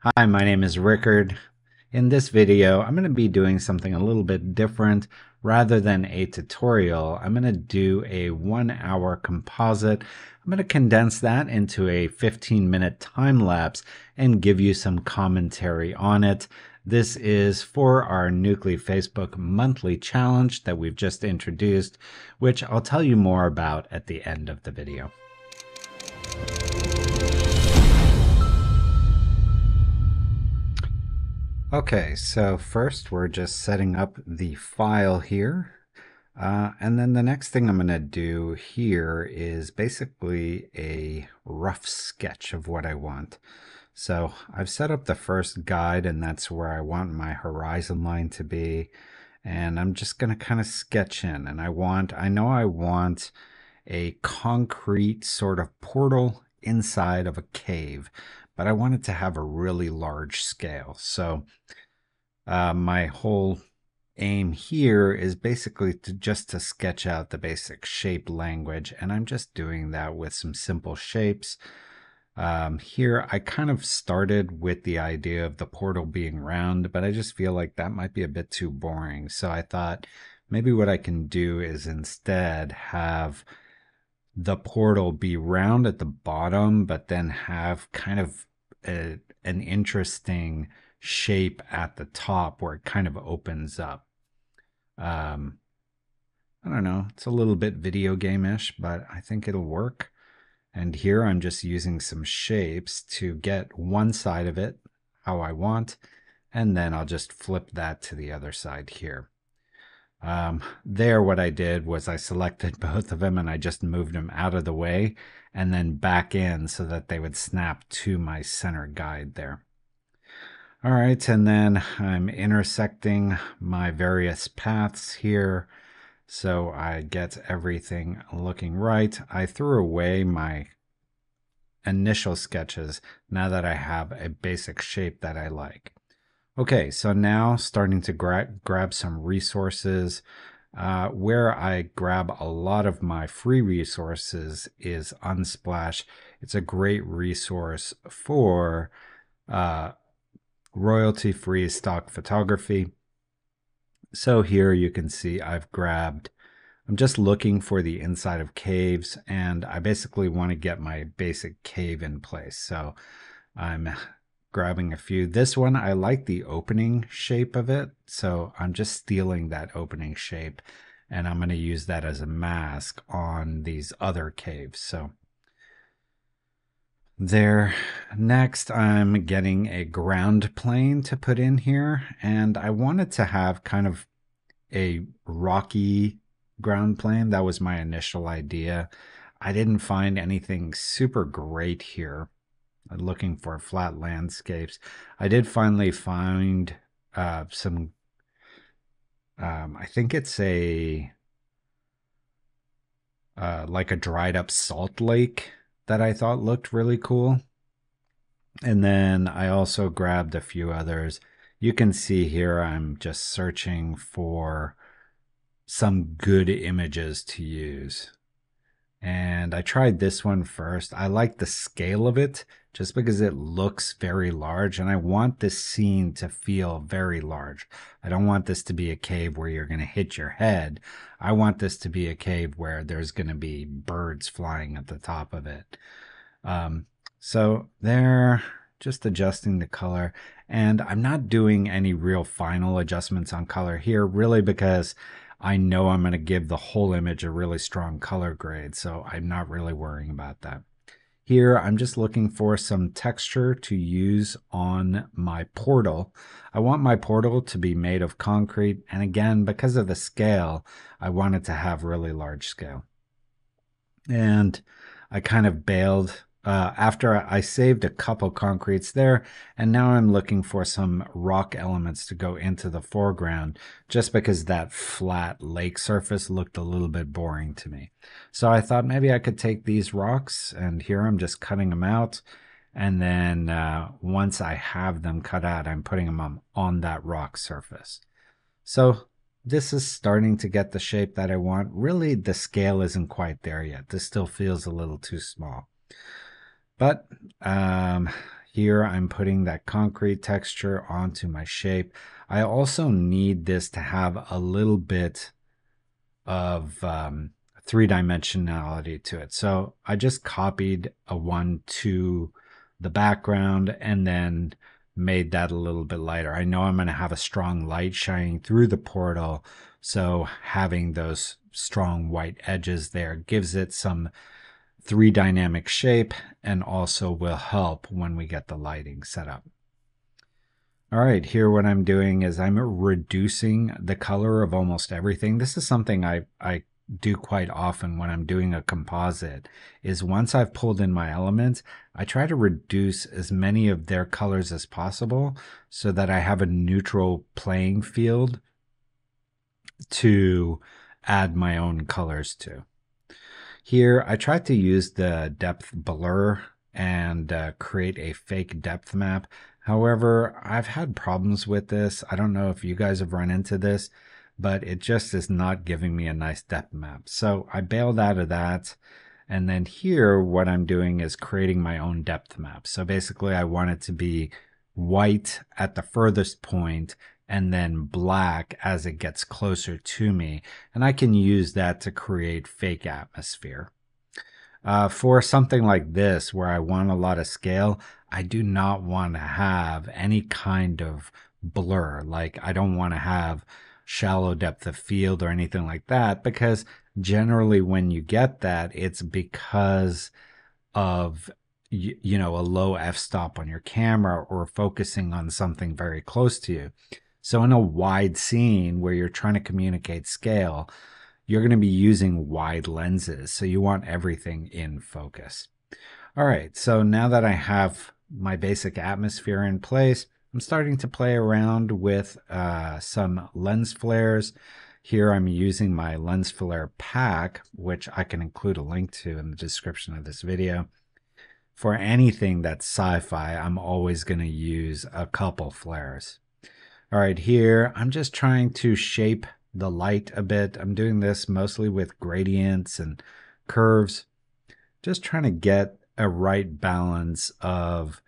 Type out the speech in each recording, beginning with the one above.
Hi, my name is Rickard. In this video, I'm going to be doing something a little bit different. Rather than a tutorial, I'm going to do a 1 hour composite. I'm going to condense that into a 15-minute time lapse and give you some commentary on it. This is for our Nucly Facebook monthly challenge that we've just introduced, which I'll tell you more about at the end of the video. Okay, so first we're just setting up the file here. And then the next thing I'm going to do here is basically a rough sketch of what I want. So I've set up the first guide, and that's where I want my horizon line to be. And I'm just going to kind of sketch in. And I know I want a concrete sort of portal inside of a cave, but I want it to have a really large scale. So my whole aim here is basically to sketch out the basic shape language, and I'm just doing that with some simple shapes. Here I kind of started with the idea of the portal being round, but I just feel like that might be a bit too boring. So I thought maybe what I can do is instead have the portal be round at the bottom, but then have kind of an interesting shape at the top where it kind of opens up. I don't know, it's a little bit video game-ish, but I think it'll work. And here I'm just using some shapes to get one side of it how I want, and then I'll just flip that to the other side here. What I did was I selected both of them and I just moved them out of the way and then back in so that they would snap to my center guide there. All right, and then I'm intersecting my various paths here so I get everything looking right. I threw away my initial sketches now that I have a basic shape that I like. Okay, so now starting to grab some resources. Where I grab a lot of my free resources is Unsplash. It's a great resource for royalty-free stock photography. So here you can see I'm just looking for the inside of caves, and I basically want to get my basic cave in place. So I'm grabbing a few. This one, I like the opening shape of it, so I'm just stealing that opening shape, and I'm going to use that as a mask on these other caves. So there. Next, I'm getting a ground plane to put in here, and I wanted to have kind of a rocky ground plane. That was my initial idea. I didn't find anything super great here. Looking for flat landscapes. I did finally find some, I think it's like a dried up salt lake that I thought looked really cool. And then I also grabbed a few others. You can see here I'm just searching for some good images to use. And I tried this one first. I like the scale of it just because it looks very large, and I want this scene to feel very large. I don't want this to be a cave where you're going to hit your head. I want this to be a cave where there's going to be birds flying at the top of it. So they're just adjusting the color, and I'm not doing any real final adjustments on color here, really because I know I'm going to give the whole image a really strong color grade, so I'm not really worrying about that. Here, I'm just looking for some texture to use on my portal. I want my portal to be made of concrete, and again, because of the scale, I want it to have really large scale. And I kind of bailed after I saved a couple concretes there, and now I'm looking for some rock elements to go into the foreground just because that flat lake surface looked a little bit boring to me. So I thought maybe I could take these rocks, and here I'm just cutting them out, and then once I have them cut out, I'm putting them on that rock surface. So this is starting to get the shape that I want. Really, the scale isn't quite there yet. This still feels a little too small. But Here I'm putting that concrete texture onto my shape. I also need this to have a little bit of three-dimensionality to it. So I just copied a one to the background and then made that a little bit lighter. I know I'm going to have a strong light shining through the portal, so having those strong white edges there gives it some three dynamic shape and also will help when we get the lighting set up. All right, here what I'm doing is I'm reducing the color of almost everything. This is something I do quite often when I'm doing a composite, is once I've pulled in my elements, I try to reduce as many of their colors as possible so that I have a neutral playing field to add my own colors to. Here, I tried to use the depth blur and create a fake depth map. However, I've had problems with this. I don't know if you guys have run into this, but it just is not giving me a nice depth map. So I bailed out of that. And then here, what I'm doing is creating my own depth map. So basically, I want it to be white at the furthest point and then black as it gets closer to me. And I can use that to create fake atmosphere. For something like this, where I want a lot of scale, I do not want to have any kind of blur. Like, I don't want to have shallow depth of field or anything like that, because generally when you get that, it's because of a low f-stop on your camera or focusing on something very close to you. So in a wide scene where you're trying to communicate scale, you're going to be using wide lenses. So you want everything in focus. All right, so now that I have my basic atmosphere in place, I'm starting to play around with some lens flares. Here I'm using my lens flare pack, which I can include a link to in the description of this video. For anything that's sci-fi, I'm always going to use a couple flares. All right, here I'm just trying to shape the light a bit. I'm doing this mostly with gradients and curves, just trying to get a right balance of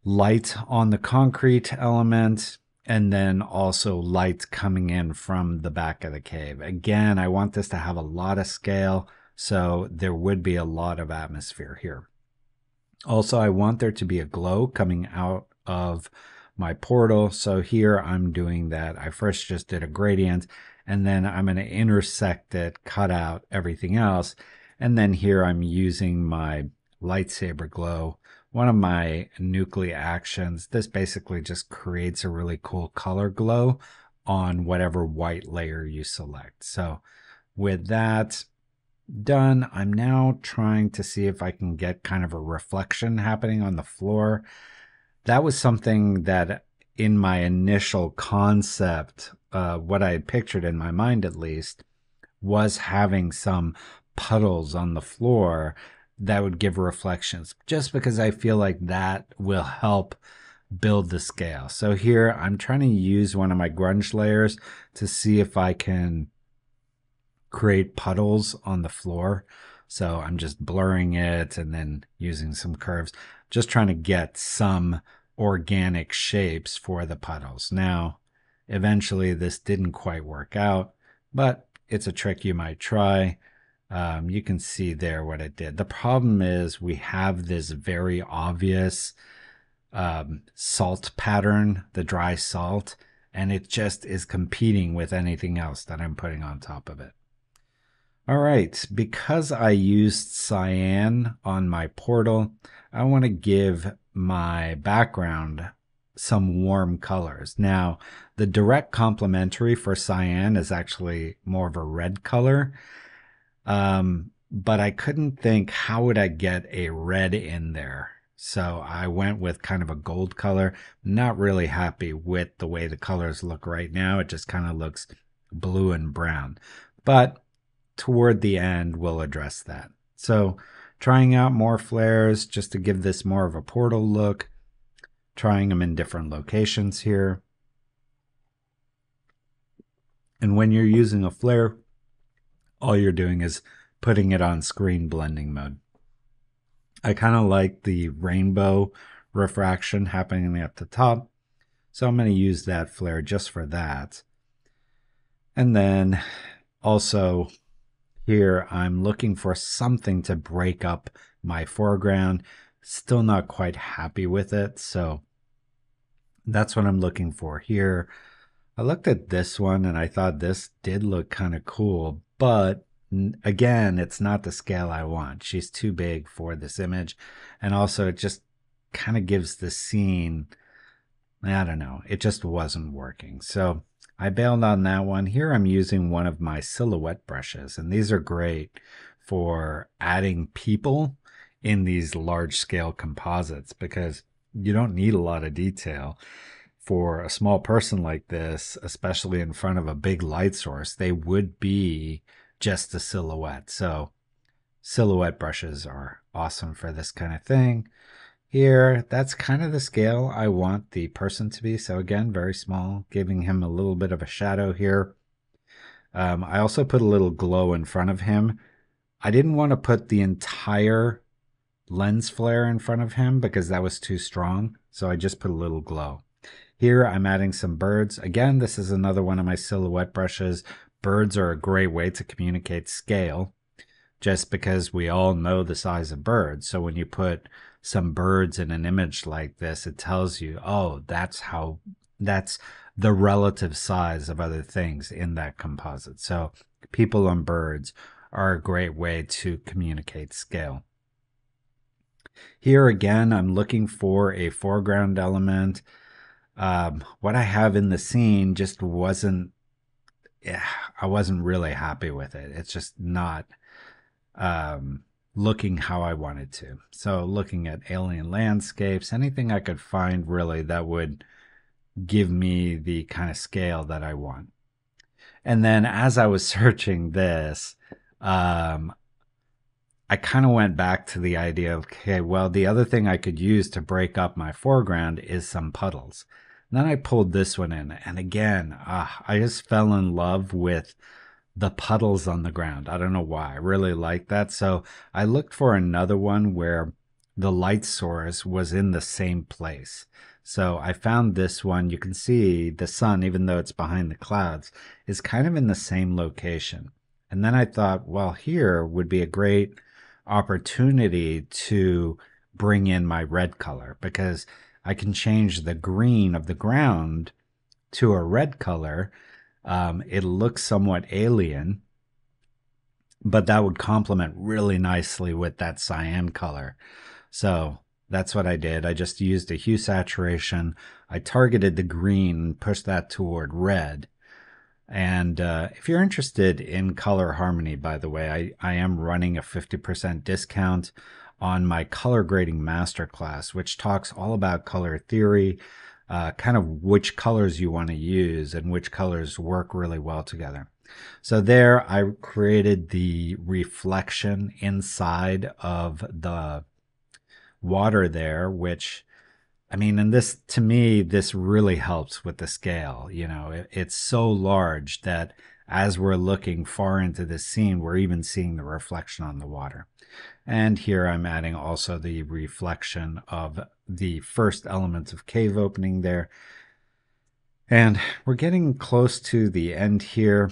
light on the concrete element and then also light coming in from the back of the cave. Again, I want this to have a lot of scale, so there would be a lot of atmosphere here. Also, I want there to be a glow coming out of my portal. So here I'm doing that. I first just did a gradient and then I'm going to intersect it, cut out everything else. And then here I'm using my lightsaber glow, one of my Nucly actions. This basically just creates a really cool color glow on whatever white layer you select. So with that done, I'm now trying to see if I can get kind of a reflection happening on the floor. That was something that in my initial concept, what I had pictured in my mind at least, was having some puddles on the floor that would give reflections, just because I feel like that will help build the scale. So here I'm trying to use one of my grunge layers to see if I can create puddles on the floor. So I'm just blurring it and then using some curves, just trying to get some organic shapes for the puddles. Now, eventually this didn't quite work out, but it's a trick you might try. You can see there what it did. The problem is we have this very obvious salt pattern, the dry salt, and it just is competing with anything else that I'm putting on top of it. All right, because I used cyan on my portal, I want to give my background some warm colors. Now, the direct complementary for cyan is actually more of a red color, but I couldn't think how would I get a red in there. So I went with kind of a gold color. Not really happy with the way the colors look right now. It just kind of looks blue and brown. But toward the end, we'll address that. So trying out more flares just to give this more of a portal look, trying them in different locations here. And when you're using a flare, all you're doing is putting it on screen blending mode. I kind of like the rainbow refraction happening at the top. So I'm going to use that flare just for that. And then also here, I'm looking for something to break up my foreground. Still not quite happy with it. So that's what I'm looking for here. I looked at this one and I thought this did look kind of cool, but again, it's not the scale I want. She's too big for this image. And also, it just kind of gives the scene, I don't know, it just wasn't working. So I bailed on that one. Here I'm using one of my silhouette brushes, and these are great for adding people in these large scale composites because you don't need a lot of detail. For a small person like this, especially in front of a big light source, they would be just a silhouette. So silhouette brushes are awesome for this kind of thing. Here, that's kind of the scale I want the person to be. So again, very small, giving him a little bit of a shadow here. I also put a little glow in front of him. I didn't want to put the entire lens flare in front of him because that was too strong. So I just put a little glow. Here I'm adding some birds. Again, this is another one of my silhouette brushes. Birds are a great way to communicate scale just because we all know the size of birds. So when you put some birds in an image like this, it tells you, oh, that's the relative size of other things in that composite. So people and birds are a great way to communicate scale. Here again, I'm looking for a foreground element. What I have in the scene just wasn't, I wasn't really happy with it. It's just not looking how I wanted to. So looking at alien landscapes, anything I could find really that would give me the kind of scale that I want. And then as I was searching this, I kind of went back to the idea of, okay, well, the other thing I could use to break up my foreground is some puddles. And then I pulled this one in. And again, I just fell in love with the puddles on the ground. I don't know why. I really like that. So I looked for another one where the light source was in the same place. So I found this one. You can see the sun, even though it's behind the clouds, is kind of in the same location. And then I thought, well, here would be a great opportunity to bring in my red color because I can change the green of the ground to a red color. It looks somewhat alien, but that would complement really nicely with that cyan color. So that's what I did. I just used a hue saturation. I targeted the green and pushed that toward red. And if you're interested in color harmony, by the way, I am running a 50% discount on my color grading masterclass, which talks all about color theory, kind of which colors you want to use and which colors work really well together. So there I created the reflection inside of the water there, which, I mean, and this, to me, this really helps with the scale. You know, it's so large that as we're looking far into the scene, we're even seeing the reflection on the water. And here I'm adding also the reflection of the first elements of cave opening there. And we're getting close to the end here.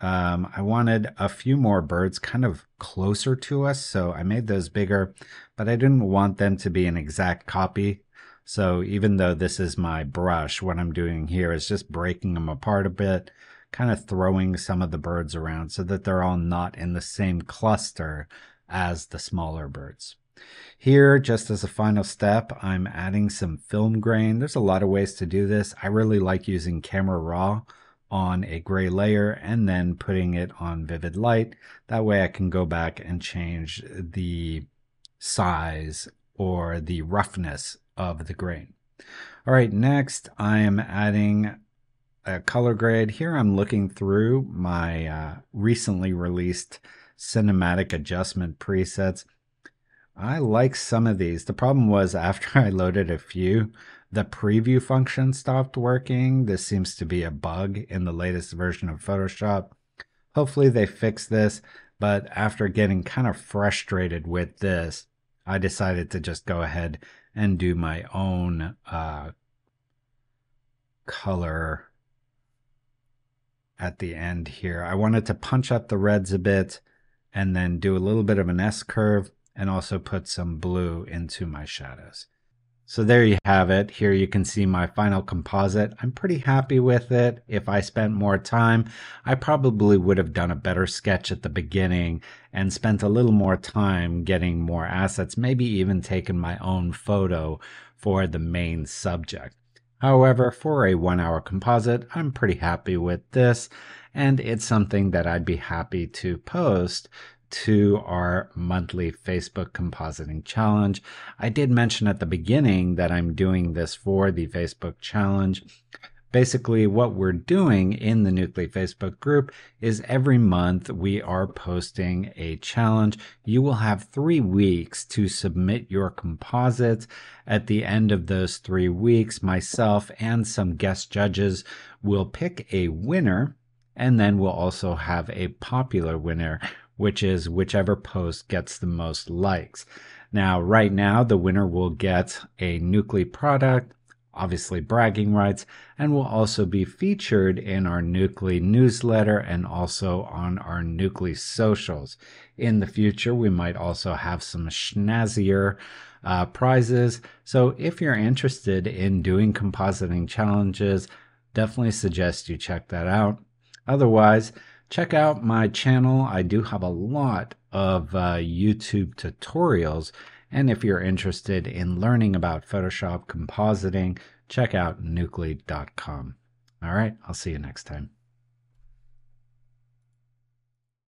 I wanted a few more birds kind of closer to us, so I made those bigger, but I didn't want them to be an exact copy. So even though this is my brush, what I'm doing here is just breaking them apart a bit, kind of throwing some of the birds around so that they're all not in the same cluster as the smaller birds. Here, just as a final step, I'm adding some film grain. There's a lot of ways to do this. I really like using camera raw on a gray layer and then putting it on vivid light. That way I can go back and change the size or the roughness of the grain. All right, next I'm adding a color grade. Here I'm looking through my recently released cinematic adjustment presets. I like some of these. The problem was after I loaded a few, the preview function stopped working. This seems to be a bug in the latest version of Photoshop. Hopefully they fix this, but after getting kind of frustrated with this, I decided to just go ahead and do my own color at the end here. I wanted to punch up the reds a bit and then do a little bit of an S curve and also put some blue into my shadows. So there you have it. Here you can see my final composite. I'm pretty happy with it. If I spent more time, I probably would have done a better sketch at the beginning and spent a little more time getting more assets, maybe even taken my own photo for the main subject. However, for a 1 hour composite, I'm pretty happy with this, and it's something that I'd be happy to post to our monthly Facebook compositing challenge. I did mention at the beginning that I'm doing this for the Facebook challenge. Basically, what we're doing in the Nucly Facebook group is every month we are posting a challenge. You will have 3 weeks to submit your composites. At the end of those 3 weeks, myself and some guest judges will pick a winner, and then we'll also have a popular winner, which is whichever post gets the most likes. Now, right now, the winner will get a Nucly product, obviously bragging rights, and will also be featured in our Nucly newsletter and also on our Nucly socials. In the future, we might also have some schnazzier prizes. So if you're interested in doing compositing challenges, definitely suggest you check that out. Otherwise, check out my channel. I do have a lot of YouTube tutorials. And if you're interested in learning about Photoshop compositing, check out nucly.com. All right, I'll see you next time.